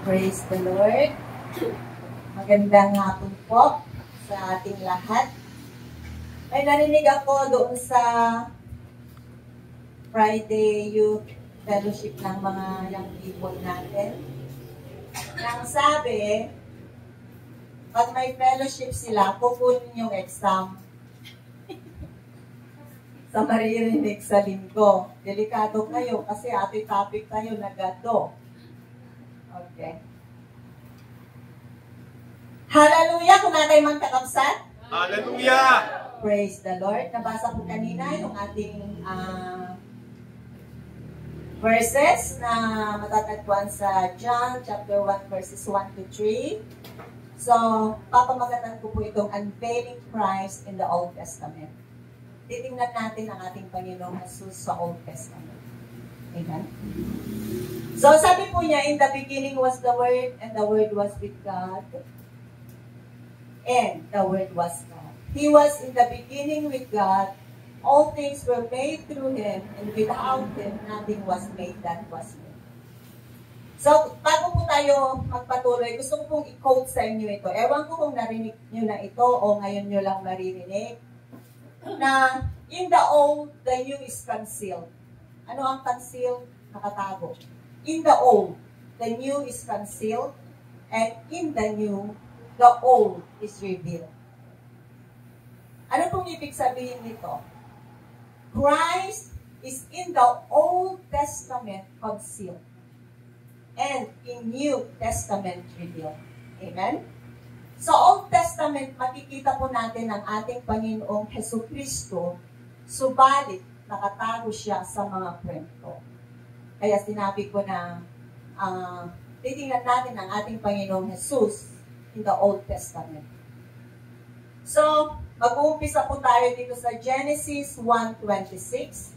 Praise the Lord. Magandang hapon po sa ating lahat. May narinig ako doon sa Friday Youth Fellowship ng mga young people natin. Nang sabi, pag may fellowship sila, kukunin yung exam sa maririnig sa linggo. Delikado kayo kasi ating topic tayo na gado. Okay. Hallelujah! Kung natin man kakabsat. Hallelujah! Praise the Lord. Nabasa po kanina yung ating verses na matatagpuan sa John chapter 1 verses 1 to 3. So, papamagatan ko po itong unveiling Christ in the Old Testament. Titingnan natin ang ating Panginoong Jesus sa Old Testament. Amen? So, sabi po niya, in the beginning was the Word, and the Word was with God, and the Word was God. He was in the beginning with God. All things were made through Him, and without Him, nothing was made that was made. So, bago po tayo magpatuloy, gusto ko pong i-quote sa inyo ito. Ewan ko kung narinig nyo na ito o ngayon nyo lang maririnig. Na, in the old, the new is concealed. Ano ang concealed? Nakatago. In the old, the new is concealed, and in the new, the old is revealed. Ano pong ibig sabihin nito? Christ is in the Old Testament concealed, and in New Testament revealed. Amen? Sa Old Testament, makikita po natin ang ating Panginoong Jesucristo, subalit nakatago siya sa mga kwento. Kaya sinabi ko na titingnan natin ang ating Panginoong Jesus in the Old Testament. So, mag-uumpisa po tayo dito sa Genesis 1:26.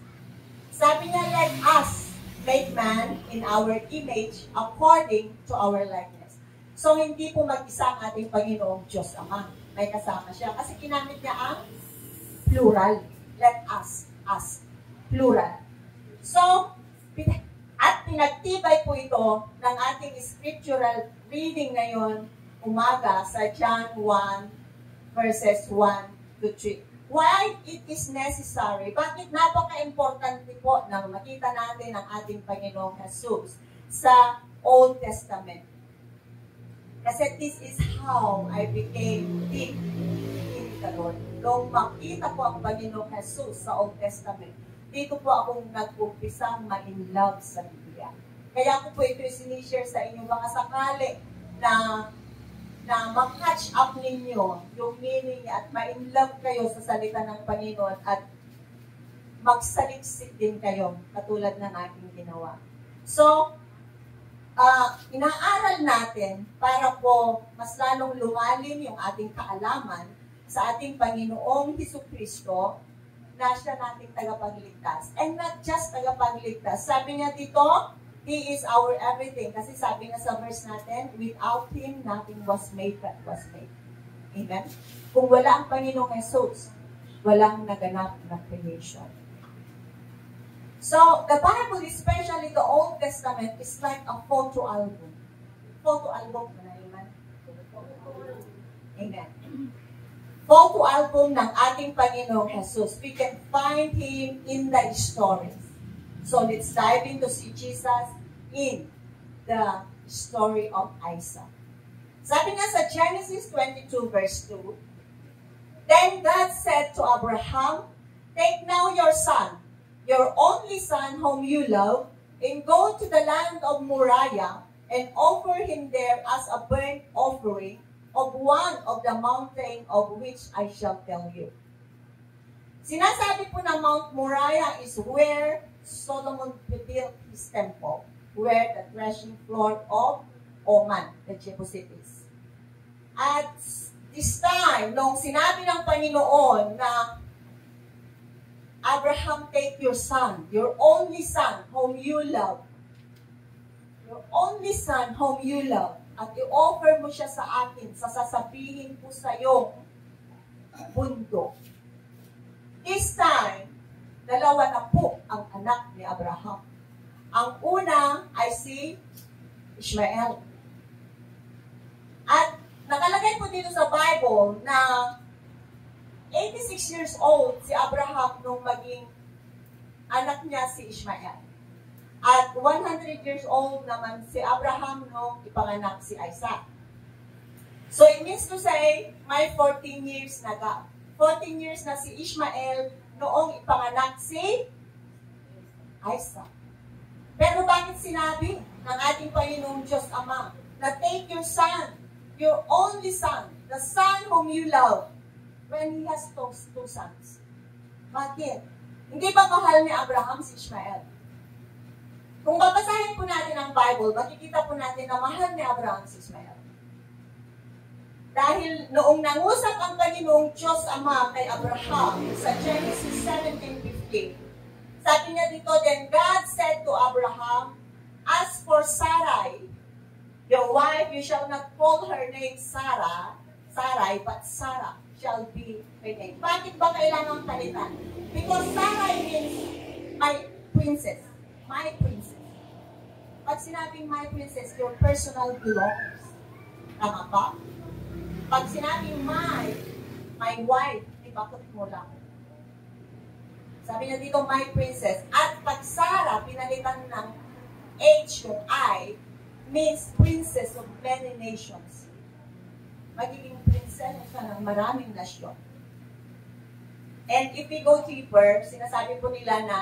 Sabi niya, let us make man in our image according to our likeness. So, hindi po mag-isa ang ating Panginoong Diyos Ama. May kasama siya. Kasi ginamit niya ang plural. Let us, plural. So, at pinagtibay po ito ng ating scriptural reading ngayon, umaga, sa John 1, verses 1 to 3. Why it is necessary? Bakit napaka-importante po na makita natin ang ating Panginoong Jesus sa Old Testament? Kasi this is how I became deep in the Lord. Nung makita po ang Panginoong Jesus sa Old Testament, dito po akong nag-umpisa ma-in love sa Biblia. Kaya ako po ito sinishare sa inyo mga sakali na ma-catch up ninyo yung meaning at ma-in love kayo sa salita ng Panginoon at magsaliksik din kayo katulad ng aking ginawa. So, inaaral natin para po mas lalong lumalim yung ating kaalaman sa ating Panginoong Jesucristo na siya nating tagapagligtas. And not just tagapagligtas. Sabi niya dito, He is our everything. Kasi sabi nga sa verse natin, without Him, nothing was made that was made. Amen? Kung wala ang Panginoong Jesus, walang naganap na creation. So, the Bible, especially the Old Testament, is like a photo album. Photo album, manaliman? Amen. Photo album ng ating Panginoong Jesus. We can find Him in the stories. So, let's dive in to see Jesus in the story of Isaac. Sabi nga sa Genesis 22 verse 2, Then God said to Abraham, Take now your son, your only son whom you love, and go to the land of Moriah, and offer him there as a burnt offering of one of the mountain of which I shall tell you. Sinasabi po na Mount Moriah is where Solomon built his temple, where the threshing floor of Oman, the Jebusites. At this time, nung sinabi ng Panginoon na Abraham, take your son, your only son whom you love, at i-offer mo siya sa akin, sasabihin ko sa iyong bundok. This time, dalawa na po ang anak ni Abraham. Ang una ay si Ishmael. dito sa Bible na 86 years old si Abraham nung maging anak niya si Ishmael. At 100 years old naman si Abraham nung ipanganak si Isaac. So it means to say, may 14 years na gap. 14 years na si Ishmael noong ipanganak si Isaac. Pero bakit sinabi ng ating Panginoong Diyos Ama na take your son, your only son, the son whom you love, when he has two sons? Bakit? Hindi ba mahal ni Abraham si Ishmael? Kung babasahin po natin ang Bible, makikita po natin na mahal ni Abraham si Ishmael. Dahil noong nangusap ang Panginoong Diyos Ama kay Abraham sa Genesis 17:15, sabi niya dito, then God said to Abraham, as for Sarai, your wife, you shall not call her name Sarai, but Sarah shall be her name. Bakit ba kailangan palitan? Because Sarai means my princess. My princess. Pag sinabing my princess, your personal belongings. Tama ba? Pag sinabing my wife, bakit mo lang? Sabi na dito, my princess. At pag Sarah, pinalitan ng H yung I, means princess of many nations. Magiging princess siya ng maraming nasyon. And if we go deeper, sinasabi po nila na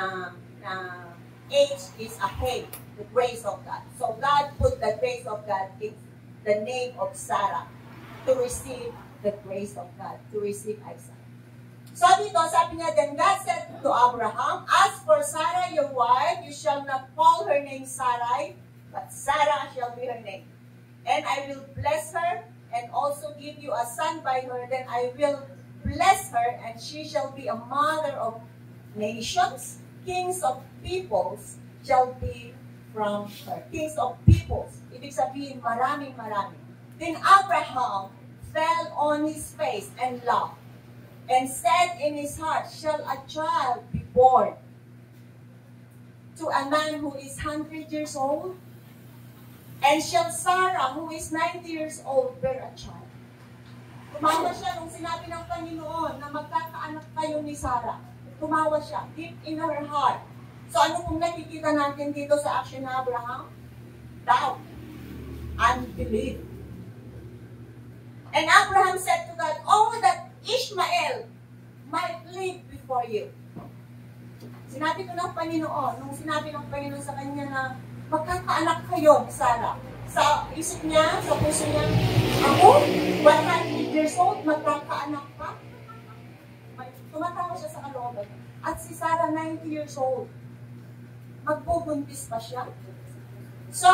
H is a hey, the grace of God. So God put the grace of God in the name of Sarah to receive the grace of God, to receive Isaac. So dito, sabi niya, then God said to Abraham, as for Sarah, your wife, you shall not call her name Sarai, but Sarah shall be her name. And I will bless her, and also give you a son by her. Then I will bless her, and she shall be a mother of nations. Kings of peoples shall be from her. Kings of peoples. Ibig sabihin, maraming. Then Abraham fell on his face and laughed, and said in his heart, shall a child be born to a man who is 100 years old? And shall Sarah, who is 90 years old, bear a child? Tumawa siya nung sinabi ng Panginoon na magkakaanak kayo ni Sarah. Tumawa siya, deep in her heart. So ano kung nakikita natin dito sa action na Abraham? Doubt. Unbelief. And Abraham said to God, oh, that Ishmael might live before you. Sinabi ko ng Panginoon, nung sinabi ng Panginoon sa kanya na magkakaanak kayo ni Sarah. Sa isip niya, sa puso niya, ako, 100 years old, magkakaanak ka? Tumatawa siya sa kalooban. At si Sarah, 90 years old. Magbubuntis pa siya. So,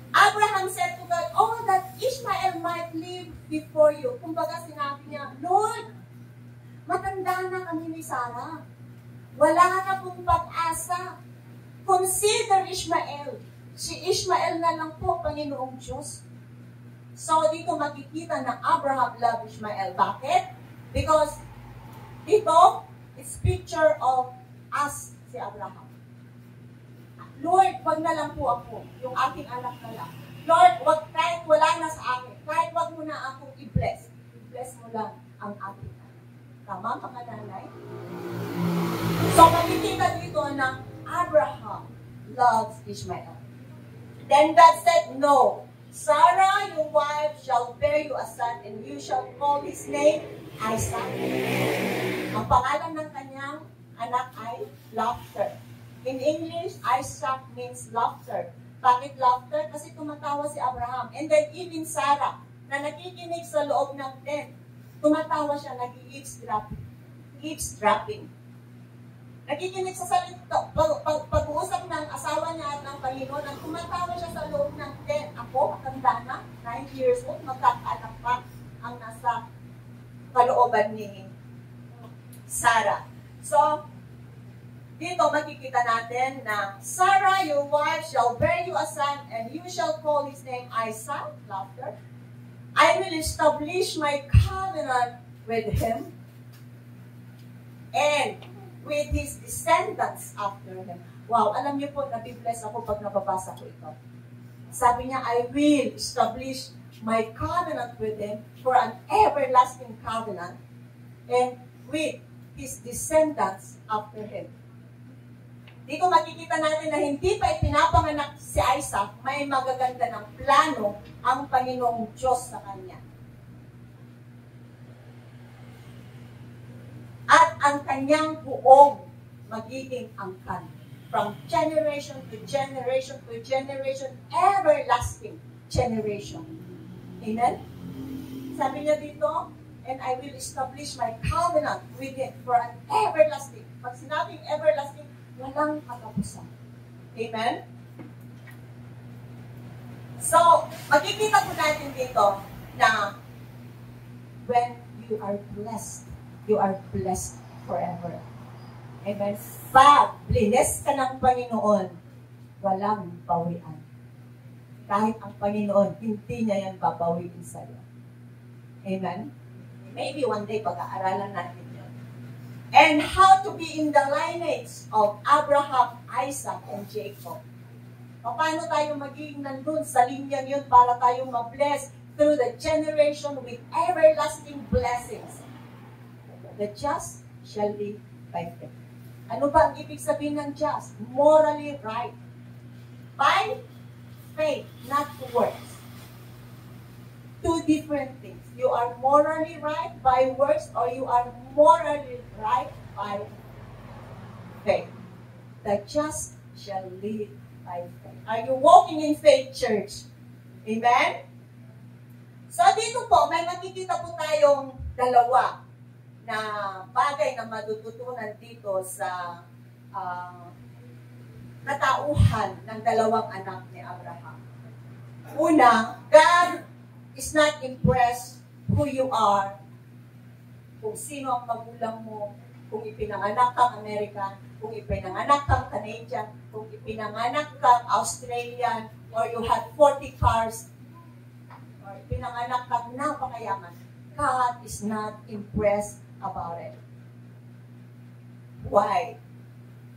Abraham said to God, oh, that Ishmael might live before you. Kumbaga sinabi niya, Lord, matanda na kami ni Sarah. Wala na pong pag-asa. Consider Ishmael. Si Ishmael na lang po, Panginoong Diyos. So, dito makikita na Abraham loved Ishmael. Bakit? Because dito, it's picture of us, si Abraham. Lord, wag na lang po ako, yung aking anak na lang. Lord, wag, kahit wala na sa akin, kahit wag mo na akong i-bless, i-bless mo lang ang aking anak. Tama, mga nanay? So, makikita dito na Abraham loves Ishmael. Then God said, no, Sarah, your wife, shall bear you a son, and you shall call his name Isaac. Ang pangalan ng kanyang anak ay laughter. In English, Isaac means laughter. Bakit laughter? Kasi tumatawa si Abraham. And then even Sarah, na nakikinig sa loob ng tent, tumatawa siya, eavesdropping. Nakikinig sa salita, pag-uusap ng asawa niya at ng Panginoon, at tumatawa siya sa loob ng tent. Ako, matanda na, 90 years old, magkakaanak pa ang nasa kalooban ni Sarah. So, dito makikita natin na Sarah, your wife, shall bear you a son, and you shall call his name Isaac, laughter. I will establish my covenant with him and with his descendants after him. Wow, alam niyo po, nabibless ako pag nababasa ko ito. Sabi niya, I will establish my covenant with him for an everlasting covenant and with his descendants after him. Dito makikita natin na hindi pa ipinapanganak si Isaac, may magaganda ng plano ang Panginoong Diyos sa kanya. At ang kanyang buong magiging angkan. From generation to generation to generation, everlasting generation. Amen? Sabi niya dito, and I will establish my covenant with it for an everlasting. Pag sinabing everlasting, walang katapusan. Amen? So, makikita po natin dito na when you are blessed forever. Amen? Pag blessed ka ng Panginoon, walang bawian. Kahit ang Panginoon, hindi niya yan babawiin sa'yo. Amen? Maybe one day pag-aaralan natin yun. And how to be in the lineage of Abraham, Isaac, and Jacob. Paano tayo magiging nandun sa linyang yun para tayo ma-bless through the generation with everlasting blessings. The just shall live by faith. Ano ba ang ibig sabihin ng just? Morally right. By faith, not works. Two different things. You are morally right by works or you are morally right by faith. The just shall live by faith. Are you walking in faith, church? Amen? So dito po, may makikita po tayong dalawa na bagay na matututunan dito sa katauhan ng dalawang anak ni Abraham. Una, God is not impressed who you are, kung sino ang magulang mo, kung ipinanganak kang American, kung ipinanganak kang Canadian, kung ipinanganak kang Australian, or you had 40 cars, or ipinanganak kang napakayaman. God is not impressed about it. Why?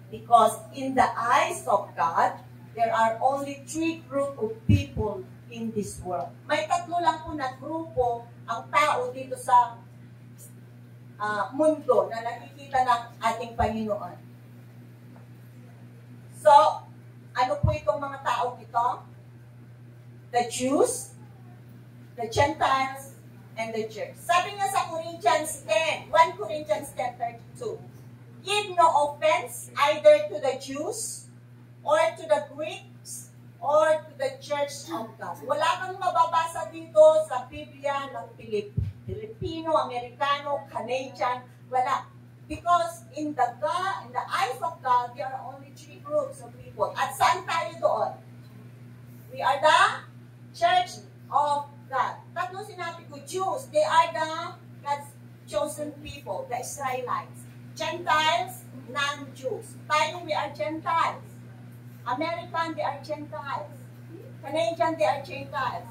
Because in the eyes of God, there are only three groups of people in this world. May tatlo lang po na grupo ang tao dito sa mundo na nakikita ng ating Panginoon. So, ano po itong mga tao ito? The Jews, the Gentiles, and the church. Sabi nga sa Corinthians 10, 1 Corinthians 10:32, give no offense either to the Jews or to the Greeks or to the church of God. Wala kang mababasa dito sa Biblia ng Filipino, Amerikano, Canadian, wala. Because in the eyes of God, there are only three groups of people. At saan tayo doon? We are the church of God. Tatlo sinabi ko, Jews, they are God's chosen people, the Israelites. Gentiles, non-Jews. Tayo, we are Gentiles. American, they are Gentiles. Canadian, they are Gentiles.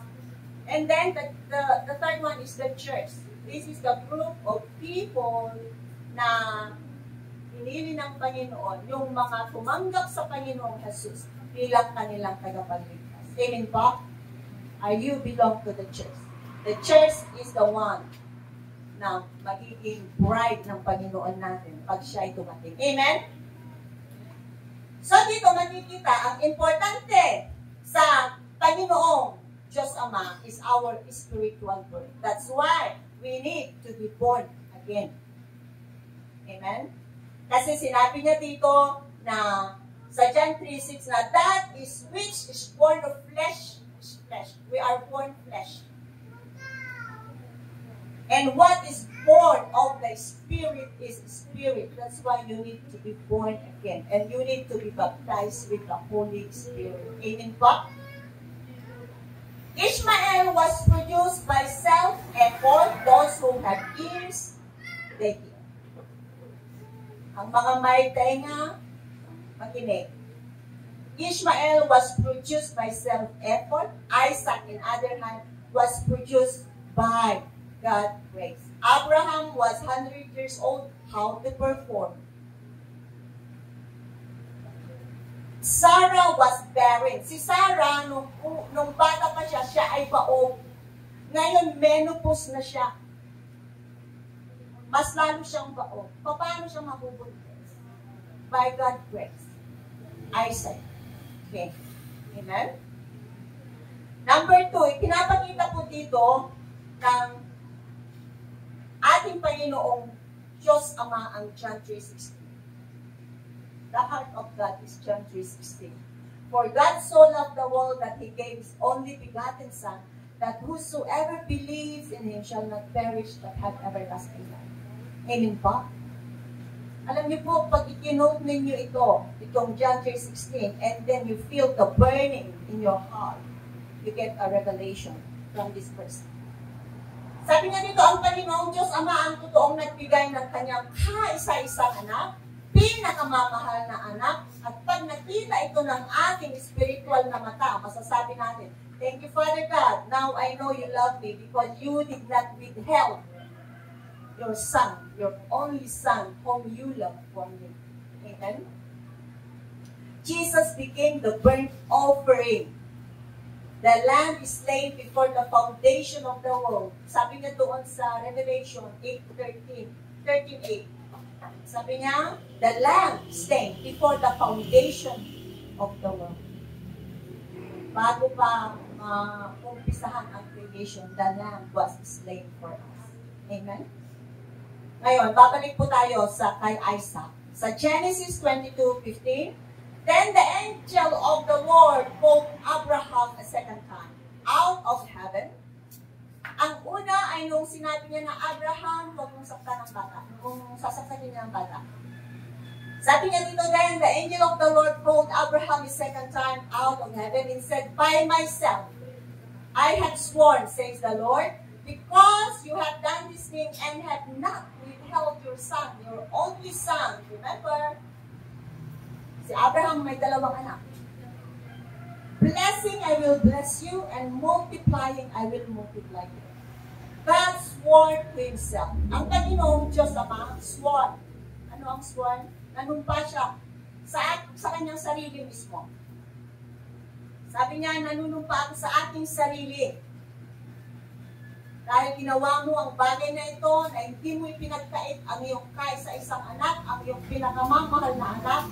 And then the third one is the church. This is the group of people na pinili ng Panginoon, yung mga tumanggap sa Panginoong Jesus bilang kanilang tagapagligtas. Amen po? You belong to the church. The church is the one na magiging bride ng Panginoon natin pag siya'y dumating. Amen? So dito makikita, ang importante sa Panginoong Diyos Ama is our spiritual birth. That's why we need to be born again. Amen? Kasi sinabi niya dito na sa John 3:6 na that is which is born of flesh. We are born flesh. And what is born of the Spirit is Spirit. That's why you need to be born again. And you need to be baptized with the Holy Spirit. Amen po? Ishmael was produced by self-effort. Those who have ears, they hear. Ang mga may tenga, makinig. Ishmael was produced by self-effort. Isaac, in other hand, was produced by God's grace. Abraham was 100 years old. How to perform? Sarah was barren. Si Sarah, nung bata pa siya ay baog. Ngayon, menopause na siya. Mas lalo siyang baon. Paano siya mabubuntis? By God's grace. Isaac. Okay. Amen? Number 2, pinapakita po dito ng ating Panginoong Diyos Ama ang John 3:16. The heart of God is John 3:16. For God so loved the world that He gave His only begotten Son, that whosoever believes in Him shall not perish but have everlasting life. Amen po? Alam niyo po, pag i-note ninyo itong John 3:16, and then you feel the burning in your heart, you get a revelation from this person. Sabi nga dito, ang Panginoong Diyos Ama ang totoong nagbigay ng kanyang kaisa-isang anak, pinakamamahal na anak, at pag nakita ito ng ating spiritual na mata, masasabi natin, thank you, Father God, now I know you love me because you did not withhold your Son, your only Son, whom you love for me. Amen? Jesus became the burnt offering. The Lamb is slain before the foundation of the world. Sabi niya doon sa Revelation 13:8. Sabi niya, the Lamb slain before the foundation of the world. Bago pa umpisahan ang creation, the Lamb was slain for us. Amen? Ngayon, babalik po tayo sa kay Isaac. Sa Genesis 22:15, then the angel of the Lord called Abraham a second time out of heaven. Ang una ay nung sinabi niya na Abraham, huwag mong saktan ng bata. Kung sasaktan niya ng bata. Sabi niya dito then, the angel of the Lord called Abraham a second time out of heaven and said, by myself, I have sworn, says the Lord, because you have done this thing and have not withheld your son, your only son. Remember, si Abraham may dalawang anak. Blessing, I will bless you, and multiplying, I will multiply you. God swore to Himself. Ang Panginoong Diyos Ama, sworn. Ano ang sworn? Nanumpa siya sa kanyang sarili mismo. Sabi niya, nanunumpa ako sa ating sarili. Dahil ginawa mo ang bagay na ito, na hindi mo ipinagkait ang iyong kaisa-isang anak, ang iyong pinakamamahal na anak,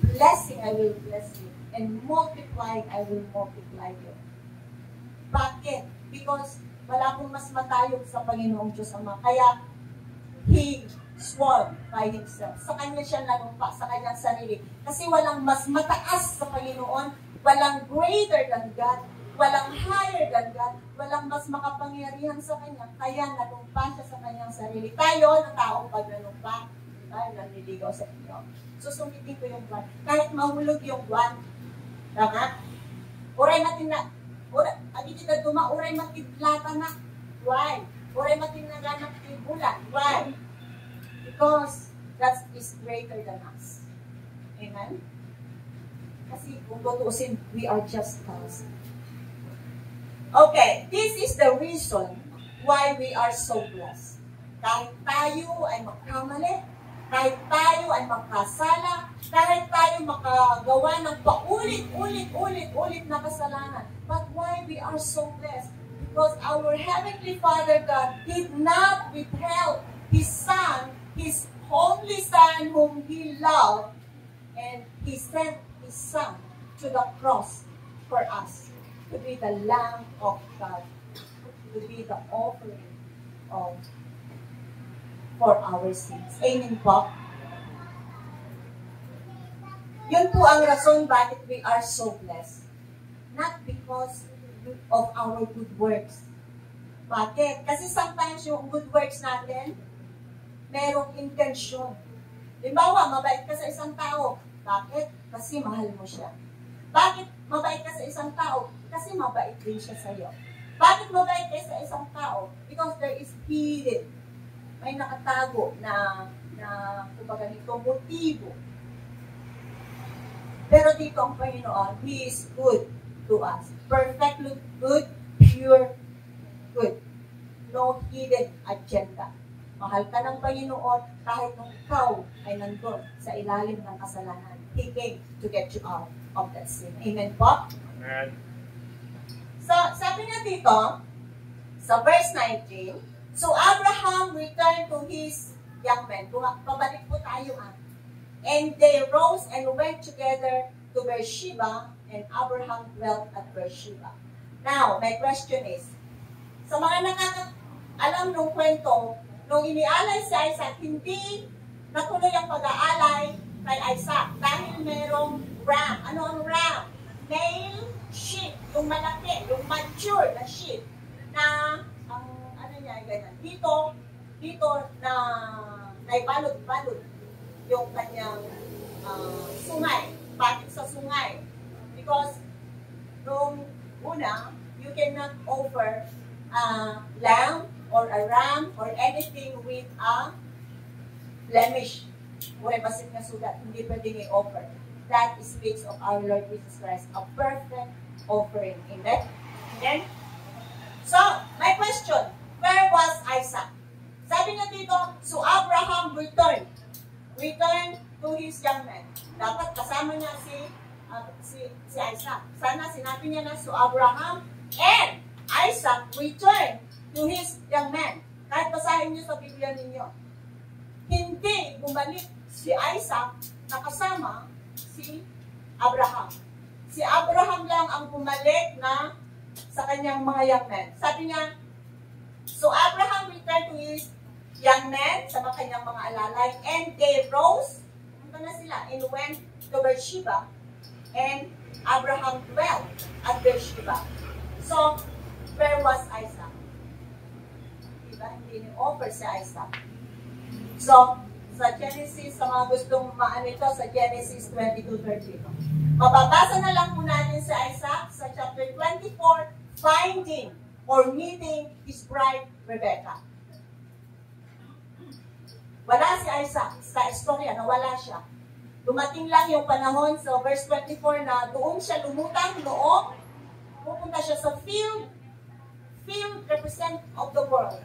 blessing, I will bless you. And multiplying, I will multiply you. Bakit? Because wala pong mas matayog sa Panginoong Diyos Ama. Kaya, He swore by Himself. Sa Kanya siya nanumpa, sa Kanyang sarili. Kasi walang mas mataas sa Panginoon, walang greater than God, walang higher than God, walang mas makapangyarihan sa Kanya, kaya nanumpa siya sa Kanyang sarili. Tayo, na taong pag nanumpa, tayo nanliligaw sa inyo. Susungitin ko yung buwan. Kahit mahulog yung buwan, tama? Uray matin na, aditid na uray matidlata na. Why? Uray matin na ganap yung bulan. Why? Because that is greater than us. Amen? Kasi kung tutuusin, we are just us. Okay, this is the reason why we are so blessed. Kahit tayo ay magkamali, kahit tayo ay magkasala, kahit tayo makagawa ng paulit-ulit na kasalanan. But why we are so blessed? Because our Heavenly Father God did not withhold His Son, His only Son whom He loved, and He sent His Son to the cross for us, to be the Lamb of God, to be the offering for our sins. Amen po? Yun po ang rason bakit we are so blessed. Not because of our good works. Bakit? Kasi sometimes yung good works natin, merong intensyon. Limbawa, mabait ka sa isang tao. Bakit? Kasi mahal mo siya. Bakit mabait ka sa isang tao? Kasi mabait din siya sa iyo. Bakit mabait ka sa isang tao? Because there is hidden. May nakatago na kumbaga nito, motibo. Pero dito ang Panginoon, He is good to us. Perfectly good, pure good. No hidden agenda. Mahal ka ng Panginoon kahit nung ikaw ay nandun sa ilalim ng kasalanan. He came to get you out of that sin. Amen po? Amen. So, sabi niya dito, Sa verse 19, so Abraham returned to his young men. Pabalik po tayo And they rose and went together to Beersheba, and Abraham dwelt at Beersheba. Now, my question is, sa mga nakakaalam ng kwento, nung inialay si Isaac, hindi natuloy ang pag-aalay kay Isaac dahil merong ram. Ano ang ram? Male sheep, yung malaki, yung mature na sheep na ang ano niya, ganyan. Dito na naibalod-balod yung kanyang sungay, bakit sa sungay? Because nung una, you cannot offer a lamb or a ram or anything with a blemish or a basit na sugat. Hindi pwedeng i-offer. That speaks of our Lord Jesus Christ, a perfect offering. Amen? Amen? So, my question, where was Isaac? Sabi niya dito, so Abraham returned to his young men. Dapat kasama niya si Isaac. Sana sinabi niya na, so Abraham and Isaac returned to his young men. Kahit basahin niyo sa Biblia ninyo. Hindi bumalik si Isaac na kasama si Abraham. Si Abraham lang ang bumalik na sa kanyang mga young men. Sabi niya, so Abraham returned to his young men, sa kanyang mga alalay, and they rose, punta na sila, and went to Beersheba, and Abraham dwelt at Beersheba. So, where was Isaac? Diba? Hindi ni-offer si Isaac. So, sa Genesis, sa mga gustong maano ito, sa Genesis 22:30. Mababasa na lang po natin si Isaac sa chapter 24, finding or meeting his bride, Rebecca. Wala si Isaac sa istorya, nawala siya. Dumating lang yung panahon sa verse 24 na doon siya lumutang noong pupunta siya sa field represent of the world.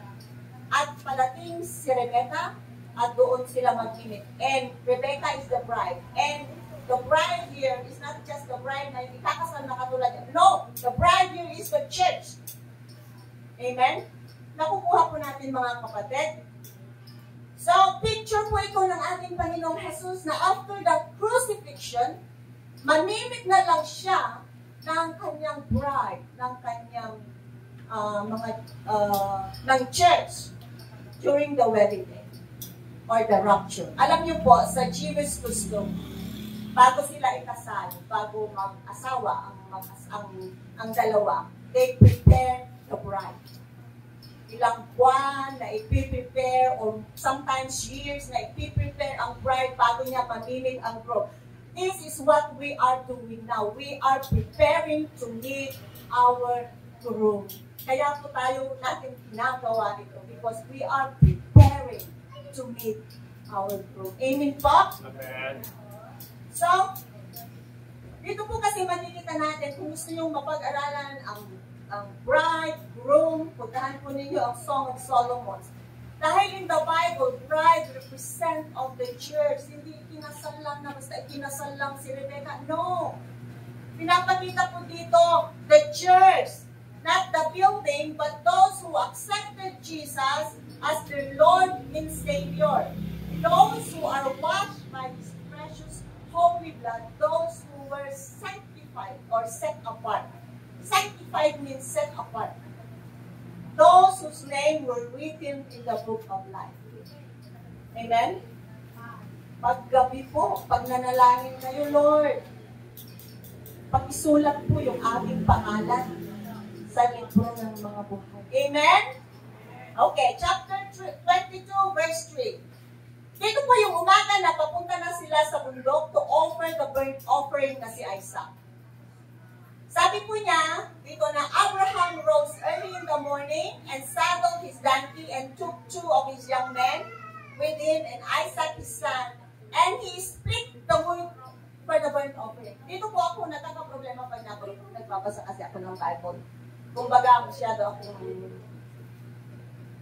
At padating si Rebecca at doon sila mag-init. And Rebecca is the bride. And the bride here is not just the bride na ikakasal na katulad niya. No! The bride here is the church. Amen? Nakukuha po natin mga kapatid. So, picture po ito ng ating Panginoong Jesus na after the crucifixion, manimik na lang siya ng kanyang bride, ng kanyang ng church during the wedding day or the rapture. Alam niyo po, sa Jewish custom, bago sila ikasal, bago mag-asawa ang dalawa, they prepare the bride. Ilang buwan na ipiprepare or sometimes years na ipiprepare ang bride bago niya mamimig ang groom. This is what we are doing now. We are preparing to meet our groom. Kaya po tayo natin ginagawa ito because we are preparing to meet our groom. Amen po? Amen. So, dito po kasi makikita natin kung gusto nyo mapag-aralan ang bride, groom, puntahan po ninyo ang Song of Solomon. Dahil in the Bible, bride represent of the church. Hindi ikinasal lang na basta ikinasal lang si Rebecca. No! Pinapakita po dito, the church, not the building, but those who accepted Jesus as their Lord and Savior. Those who are washed by His precious holy blood, those who were sanctified or set apart. Sanctified means set apart. Those whose name were written in the book of life. Amen? Paggabi po, pag nanalangin kayo, Lord, pakisulat po yung aming pangalan sa libro ng mga buhay. Amen? Okay, chapter 22, verse 3. Dito po yung umaga na papunta na sila sa bundok to offer the burnt offering na si Isaac. Sabi po niya, dito na Abraham rose early in the morning and saddled his donkey and took 2 of his young men with him and Isaac his son, and he split the wood for the burnt offering. Dito po ako nagkakaproblema pag nagbabasa kasi ako ng Bible. Kumbaga, masyado akong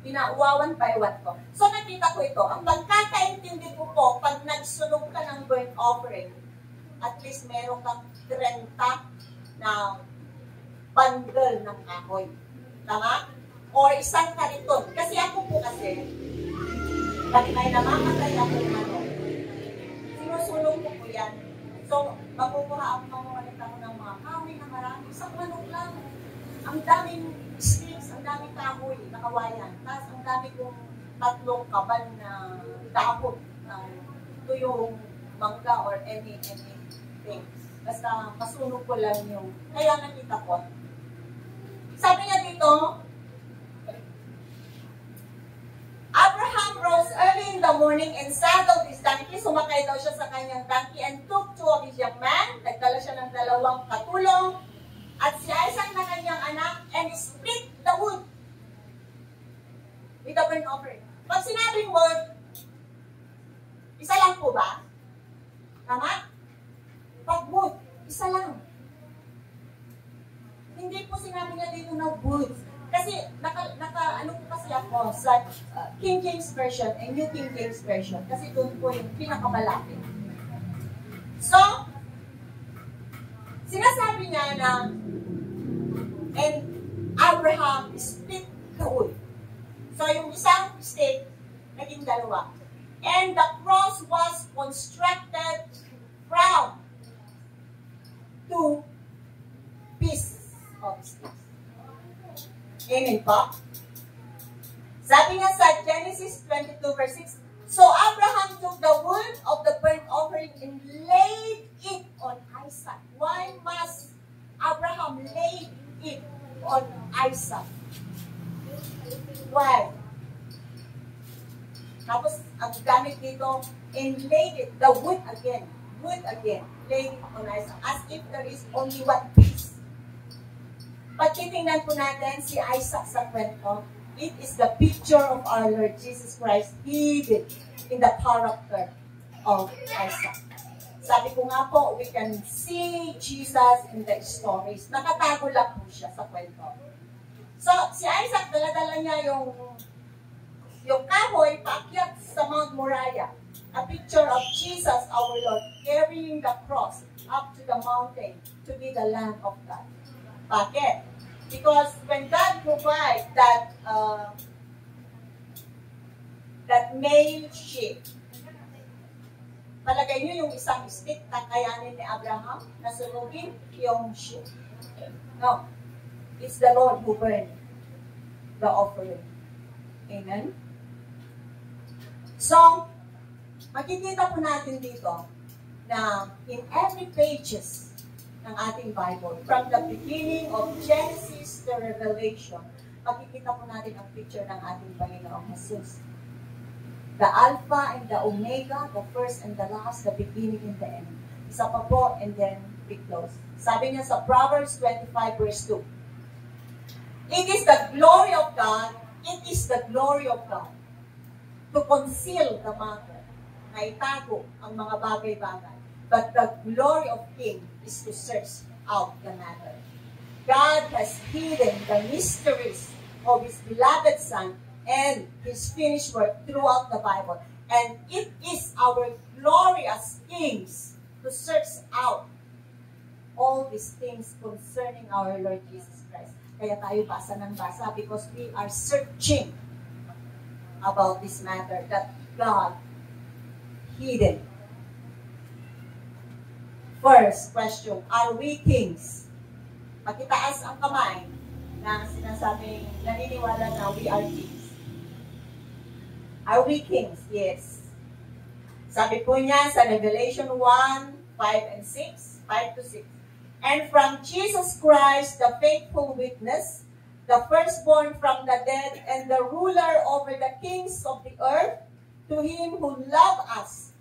pinauwawan pa iwan ko. So nakita ko ito, ang pagkakaintindi ko po, pag nagsunog ka ng burnt offering, at least meron kang 30 na bundle ng kahoy. Tama? or isang kariton. Kasi ako po kasi, pag may namamatay ako sinusulong ko po yan. So, makukulit ako ng mga kahoy na marami. Isang manok lang. Ang daming sticks, ang daming kahoy, nakawayan. Tapos ang dami kong tatlong kabal na dapot na tuyong mangga or anything. Basta masunog ko lang yung, kaya nakita ko. Sabi niya dito, Abraham rose early in the morning and saddled his donkey. Sumakay daw siya sa kanyang donkey and took 2 of his young men. Nagdala siya ng 2 katulong. At si Isaac na kanyang anak and split the wood with the burnt offering. Pag sinabing wood, isa lang po ba? Tama? Pag wood, isa lang. Hindi po sinabi niya dito na wood. Kasi, ano po kasi ako sa King James Version and New King James Version. Kasi doon po yung pinakamalapit. So, sinasabi niya na, and Abraham split the wood. So, yung isang stake, naging 2. And the cross was constructed from 2 pieces of sticks. Amen po? Sabi nga sa Genesis 22 verse 6, so Abraham took the wood of the burnt offering and laid it on Isaac. Why must Abraham lay it on Isaac? Why? Tapos, ang gamit dito, and laid it, the wood again, laid it on Isaac, as if there is only 1 piece. Pag titingnan po natin si Isaac sa kwento, it is the picture of our Lord Jesus Christ hidden in the character of Isaac. Sabi ko nga po, we can see Jesus in the stories. Nakatago lang po siya sa kwento. So, si Isaac, dala-dala niya yung kahoy paakyat sa Mount Moriah. A picture of Jesus, our Lord, carrying the cross up to the mountain to be the Lamb of God. Bakit? Because when God provides that male sheep, palagay nyo yung isang stick na kayanin ni Abraham na sunugin yung sheep. No. It's the Lord who burned the offering. Amen? So, makikita po natin dito na in every pages ng ating Bible, from the beginning of Genesis to Revelation, makikita po natin ang picture ng ating Panginoong Jesus. The Alpha and the Omega, the first and the last, the beginning and the end. Isa pa po, and then we close. Sabi niya sa Proverbs 25 verse 2, it is the glory of God, to conceal the matter, na itago ang mga bagay-bagay. But the glory of King is to search out the matter. God has hidden the mysteries of His beloved Son and His finished work throughout the Bible. And it is our glorious Kings to search out all these things concerning our Lord Jesus Christ. Kaya tayo basa ng basa because we are searching about this matter that God hidden. First question, are we kings? Pakitaas ang kamay na sinasabing naniniwala na we are kings. Are we kings? Yes. Sabi po niya sa Revelation 1, 5 and 6, 5 to 6. And from Jesus Christ, the faithful witness, the firstborn from the dead, and the ruler over the kings of the earth, to Him who loved us,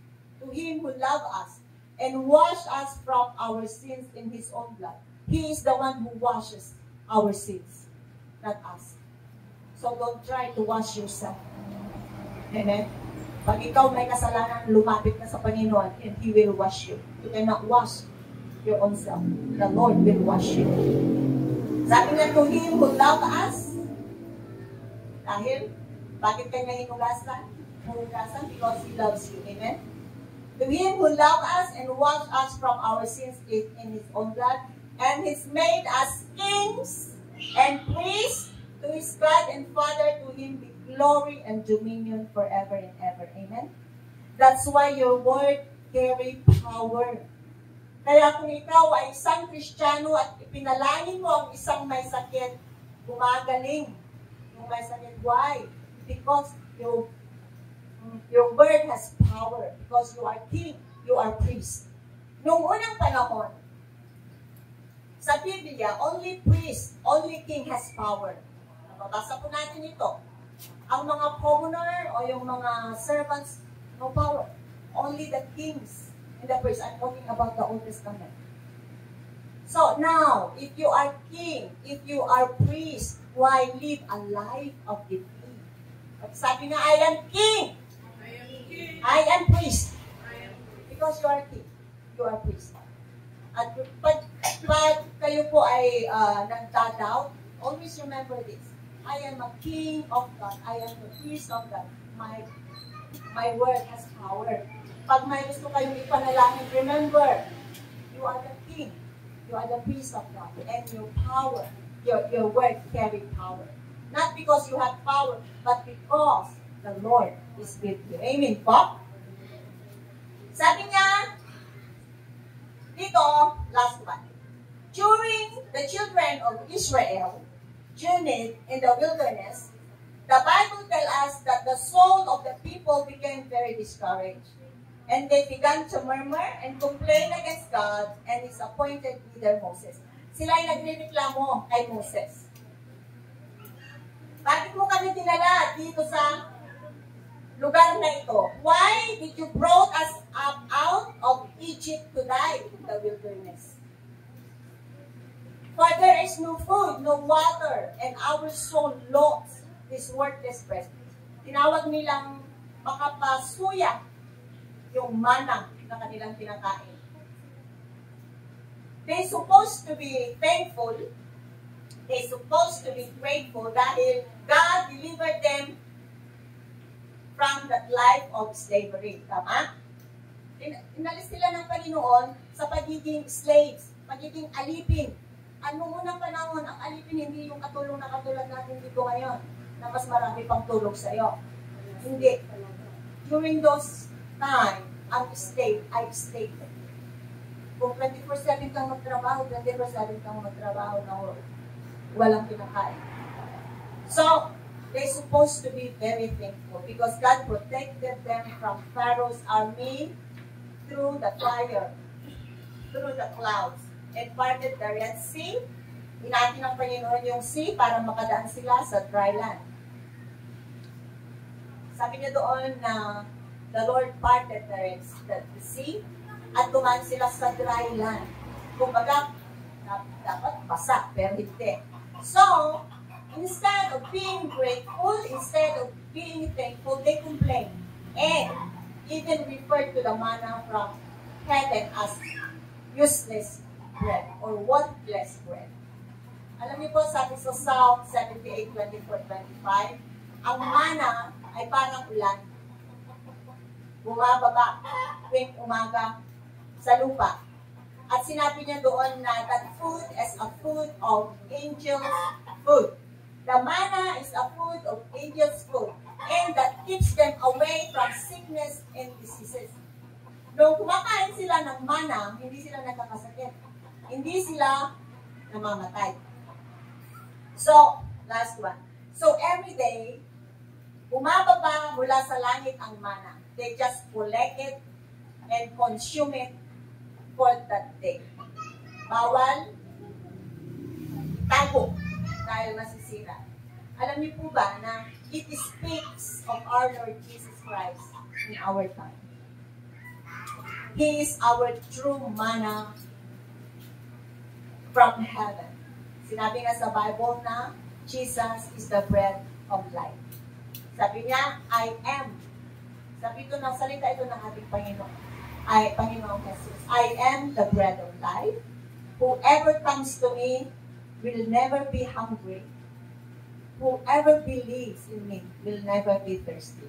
and washed us from our sins in His own blood. He is the one who washes our sins, not us. So don't try to wash yourself. Amen? Pag ikaw may kasalanan, lumapit ka sa Panginoon and He will wash you. You cannot wash your own self. The Lord will wash you. Sabi nga to Him who loved us, dahil, bakit kanya hinugasan? Because He loves you. Amen? To Him who loved us and washed us from our sins in His own blood, and He's made us kings and priests to His is God and Father. To Him be glory and dominion forever and ever. Amen? That's why your word carry power. Kaya kung ikaw ay isang Kristiyano at ipinalangin mo ang isang may sakit, gumagaling. Yung may sakit, why? Because your word has power. Because you are king, you are priest. Noong unang panahon, sa Biblia, only priest, only king has power. Nababasa po natin ito. Ang mga commoner o yung mga servants, no power. Only the kings and the priests. I'm talking about the Old Testament. So now, if you are king, if you are priest, why live a life of defeat? At sabi nga, I am king. I am priest. Because you are king. You are priest. At pag kayo po ay nagdadoubt, always remember this. I am a king of God. I am the priest of God. My word has power. Pag may gusto kayong ipanalangin, remember, you are the king. You are the priest of God. And your power, your word carry power. Not because you have power, but because the Lord is with you. Amen po? Sabi niya, dito, last one. During the children of Israel journeyed in the wilderness, the Bible tells us that the soul of the people became very discouraged. And they began to murmur and complain against God and His appointed leader Moses. Sila ay nagrereklamo kay Moses. Bakit mo kami dinala dito sa lugar na ito? Why did you brought us up out of Egypt to die in the wilderness? For there is no food, no water, and our soul loathes this worthless bread. Tinawag nilang makapasuya yung mana na kanilang pinakain. They supposed to be thankful. They supposed to be grateful dahil God delivered them from that life of slavery. Tama? Inalis sila ng Panginoon sa pagiging slaves, pagiging alipin. Ano unang panahon, ang alipin hindi yung katulong na katulad natin dito ngayon, na mas marami pang tulong sa iyo. Hindi. During those time, ang slave ay slave. Kung 24/7 kang magtrabaho, 24/7 kang magtrabaho na walang pinakain. So, they're supposed to be very thankful because God protected them from Pharaoh's army through the fire, through the clouds, and parted the Red Sea. Hinati ng Panginoon yung sea para makadaan sila sa dry land. Sabi niya doon na the Lord parted the sea at dumaan sila sa dry land. Kumbaga, dapat basa, pero hindi. So, instead of being grateful, instead of being thankful, they complain and even refer to the manna from heaven as useless bread or worthless bread. Alam niyo po, sabi sa Psalm 78:24-25, ang manna ay parang ulan. Bumababa tuwing umaga sa lupa. At sinabi niya doon na that food is a food of angels' food. The manna is a food of angels' food. And that keeps them away from sickness and diseases. Nung kumakain sila ng manna, hindi sila nagkakasakit. Hindi sila namamatay. So, last one. So, every day, bumababa mula sa langit ang manna. They just collect it and consume it for that day. Bawal tago dahil masisira. Alam niyo po ba na it speaks of our Lord Jesus Christ in our time. He is our true manna from heaven. Sinabi nga sa Bible na Jesus is the bread of life. Sabi niya, I am. Sabi ito ng salita ito ng ating Panginoon. Panginoong Jesus. I am the bread of life. Whoever comes to me will never be hungry. Whoever believes in me will never be thirsty.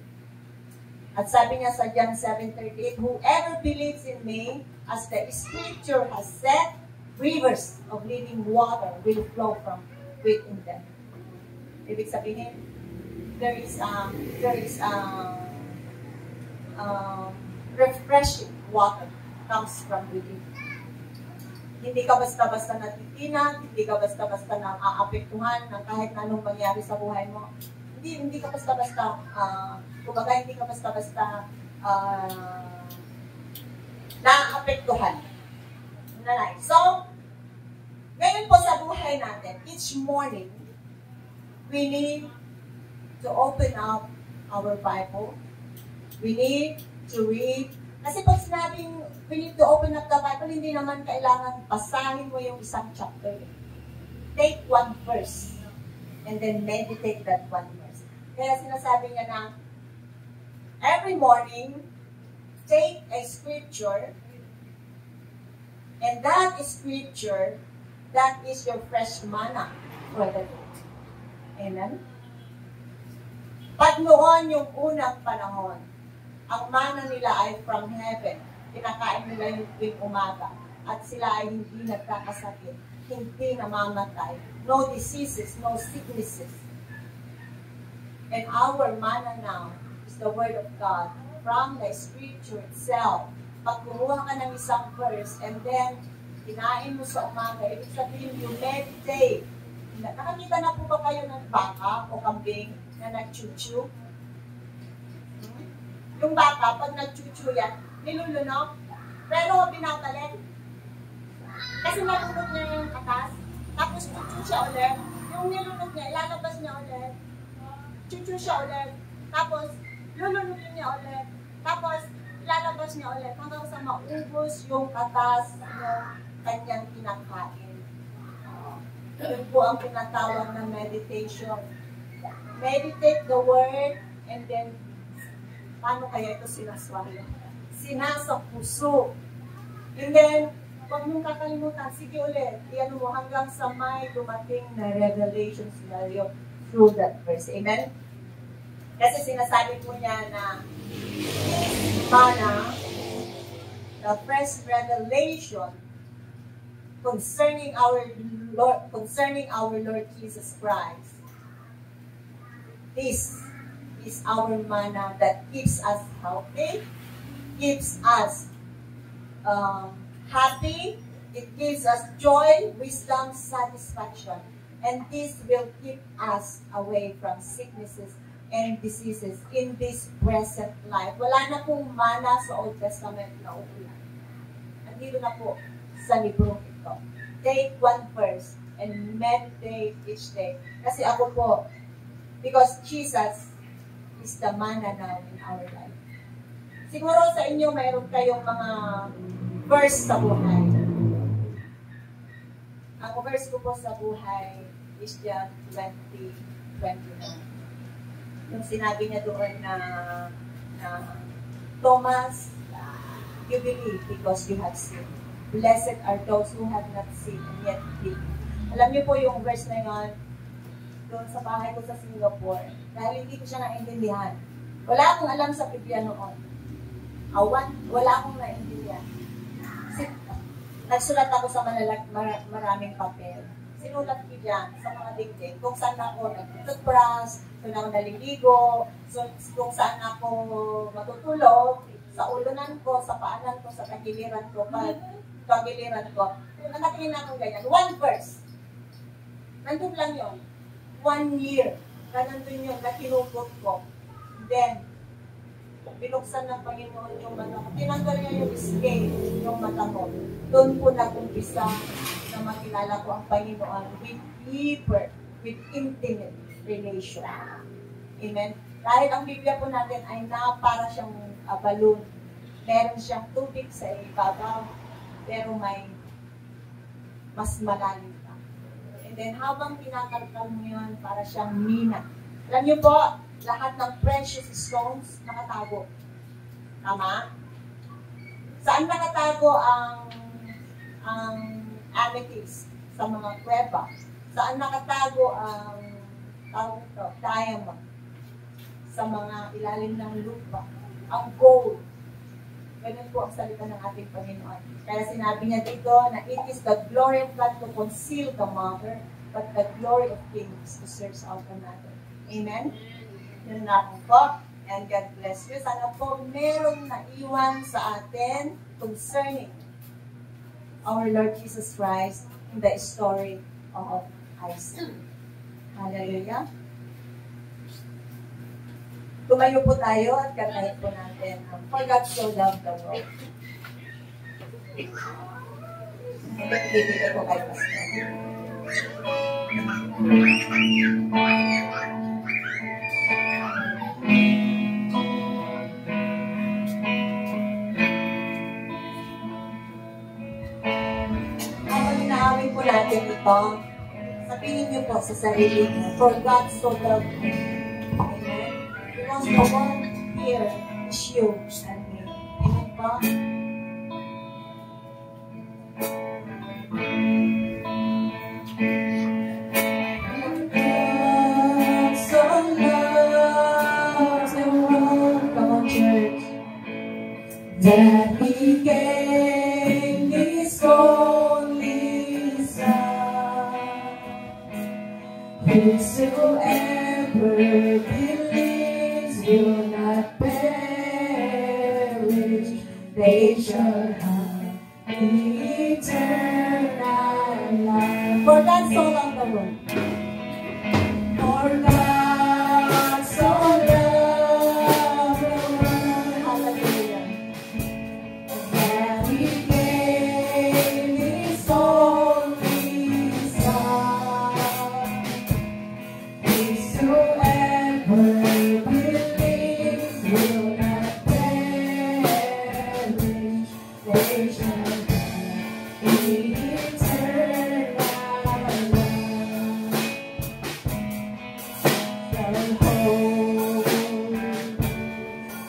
At sabi niya sa John 7:38, whoever believes in me, as the scripture has said, rivers of living water will flow from within them. Ibig sabihin, there is refreshing water comes from within. Hindi ka basta-basta natitinag, hindi ka basta-basta nang aapektuhan ng kahit anong mangyari sa buhay mo. Hindi ka basta-basta, kumbaga hindi ka basta-basta naapektuhan. So, ngayon po sa buhay natin, each morning, we need to open up our Bible. We need to read. Kasi pag sinabing we need to open up the Bible, hindi naman kailangan basahin mo yung isang chapter. Take one verse and then meditate that one verse. Kaya sinasabi niya na every morning, take a scripture, and that scripture, that is your fresh manna for the day. Amen? Pag noon yung unang panahon, ang mana nila ay from heaven. Kinakain nila yung tuwing umaga. At sila ay hindi nagkakasakit, hindi namamatay. No diseases, no sicknesses. And our mana now is the Word of God from the Scripture itself. Pag kumuha ka ng isang verse and then kinain mo sa umaga, ibig sabihin you meditate. Nakakita na po ba kayo ng baka o kambing na nag-chuchu? Yung baka, pag nag-chuchu yan, nilulunok, pero binabalik. Kasi nalunok niya yung katas, tapos chuchu siya ulit. Yung nilunok niya, ilalabas niya ulit. Chuchu siya ulit. Tapos, lulunukin niya ulit. Tapos, ilalabas niya ulit hanggang sa maubos yung katas ng kanyang kinakain. Yun po ang tinatawag ng meditation. Meditate the word and then paano kaya ito sinaswalo? Sinasa puso. And then, huwag mong kakalimutan, sige ulit, iyan mo hanggang sa may dumating na revelation scenario through that verse. Amen? Kasi sinasabi po niya na mana, the first revelation concerning our Lord Jesus Christ. This is our mana that keeps us healthy, keeps us happy, it gives us joy, wisdom, satisfaction. And this will keep us away from sicknesses and diseases in this present life. Wala na pong mana sa Old Testament na uulan. Nandito na po sa libro ito. Take one verse and meditate each day. Kasi ako po, because Jesus is the mana now in our life. Siguro sa inyo, mayroon kayong mga verse sa buhay. Ang verse ko po sa buhay is John 20:29. Yung sinabi niya doon na Thomas, you believe because you have seen. Blessed are those who have not seen and yet believe. Alam niyo po yung verse na yun, doon sa bahay ko sa Singapore, dahil hindi ko siya naintindihan. Wala akong alam sa Biblia noon. Wala akong naintindihan. Nagsulat ako sa maraming papel. Sinulat ko dyan sa mga dingding kung saan ako nag-toothbrush, kung ako naliligo, kung saan ako matutulog, sa ulunan ko, sa paanan ko, sa tagiliran ko, pagiliran ko. Nakatingin na akong ganyan. One verse. Nandun lang yun. 1 year. Nandun yun, nakinugot ko. Then, binuksan ng Panginoon yung mata ko. Tinanggal niya yung scale, yung mata ko. Doon po nag-umpisa na makilala ko ang Panginoon with deeper, with intimate relation. Amen? Dahil ang Biblia po natin ay para siyang balloon. Meron siyang tubig sa ibabaw, pero may mas malalim pa. And then habang tinatalkal mo yun, para siyang mina. Alam niyo po, lahat ng precious stones nakatago. Tama? Saan nakatago ang amethyst? Sa mga kuweba. Saan nakatago ang diamond? Sa mga ilalim ng lupa. Ang gold. Ganun po ang salita ng ating Panginoon. Kaya sinabi niya dito na it is the glory of God to conceal the matter, but the glory of kings deserves out another. Amen? Yun na po. And God bless you. Sana po merong naiwan sa atin concerning our Lord Jesus Christ in the story of Isaac. Hallelujah. Tumayo po tayo at kantahin po natin ang For God So Loved the World. Bibigay ko kay Pastor. Habang inaawin po natin ito, sabihin niyo po sa sarili niyo, For God So Loved me. Amen? Because the one here is you and me. Amen po? That He gave His only Son. Whosoever believes will not perish, they shall have eternal life. For God so loved the world. For God so loved the world. Hallelujah. That He gave His only Son. Whosoever believes will not perish, they shall have eternal life. Shall hold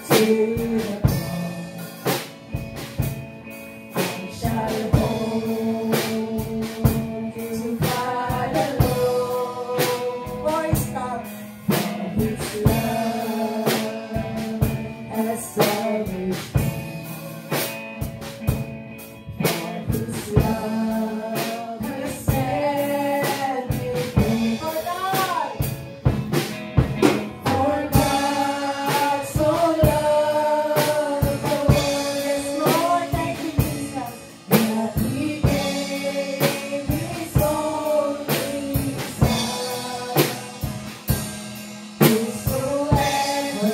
to the shall hold to God alone, For His love. for His love has salvation. For His love has set me free. For God. For God so loved the world, yes, Lord, thank you, Jesus, that He gave His only Son. Whosoever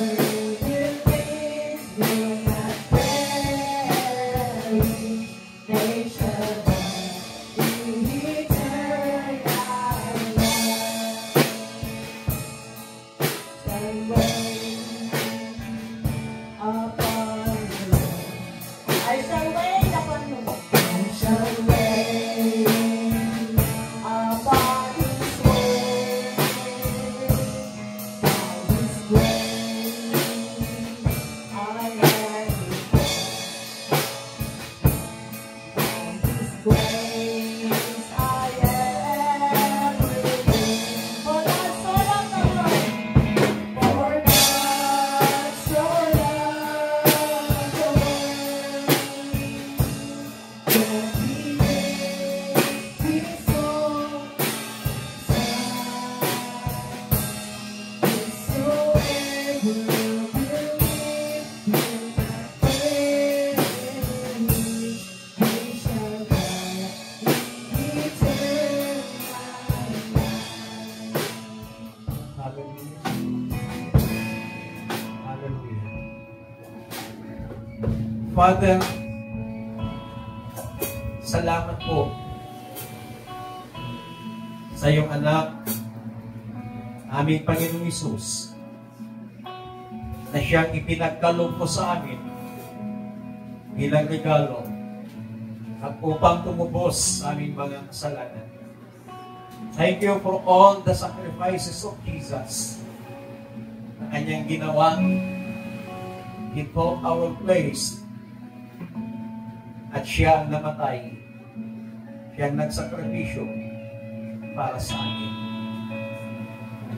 believes will not perish, they shall have eternal life. Shall wait upon the Lord. I shall wait upon the Lord. I shall wait upon His word. By His grace I am redeemed. By His grace I am redeemed. For God so loved the world. For God so loved the world, that He gave His only Son. Whosoever believes will not perish, they shall have eternal life. Hallelujah. Hallelujah. Father, salamat po sa iyong anak, aming Panginoong Hesus, na siyang ipinagkaloob po sa amin bilang regalo at upang tumubos sa aming mga kasalanan. Thank you for all the sacrifices of Jesus na kanyang ginawa. He took our place at siya ang namatay. Siya ang nagsakripisyo para sa amin.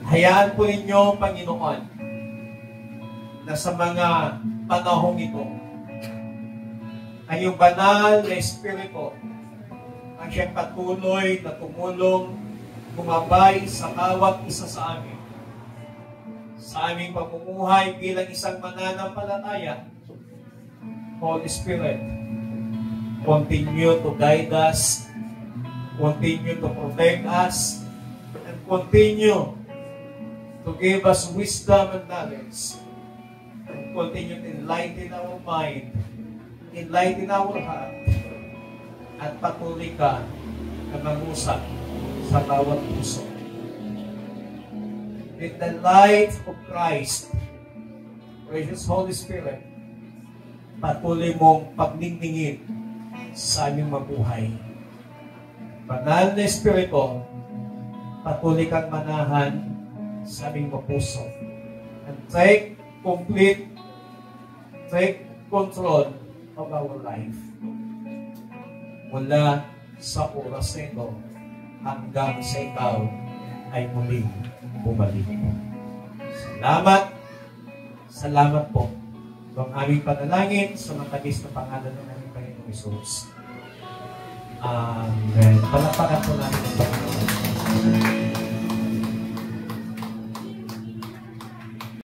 Hayaan po ninyo, Panginoon, na sa mga panahong ito, ang iyong banal na Espiritu ang siyang patuloy na tumulong gumabay sa bawat isa sa amin. Sa aming pamumuhay bilang isang mananampalataya, Holy Spirit, continue to guide us, continue to protect us, and continue to give us wisdom and knowledge, and continue to enlighten our mind, enlighten our heart, at patuloy ka na mangusap sa bawat puso. With the light of Christ, precious Holy Spirit, patuloy mong pagningningin sa aming mabuhay. Banal na Espiritu, patuloy kang manahan sa aming mapuso. And take control of our life. Mula sa oras na ito hanggang sa ikaw ay muling bumalik. Salamat po. Ito ang aming panalangin sa matagis na pangalan ng aming Panginoong Hesus. Amen. Palapakan po natin ang Panginoon.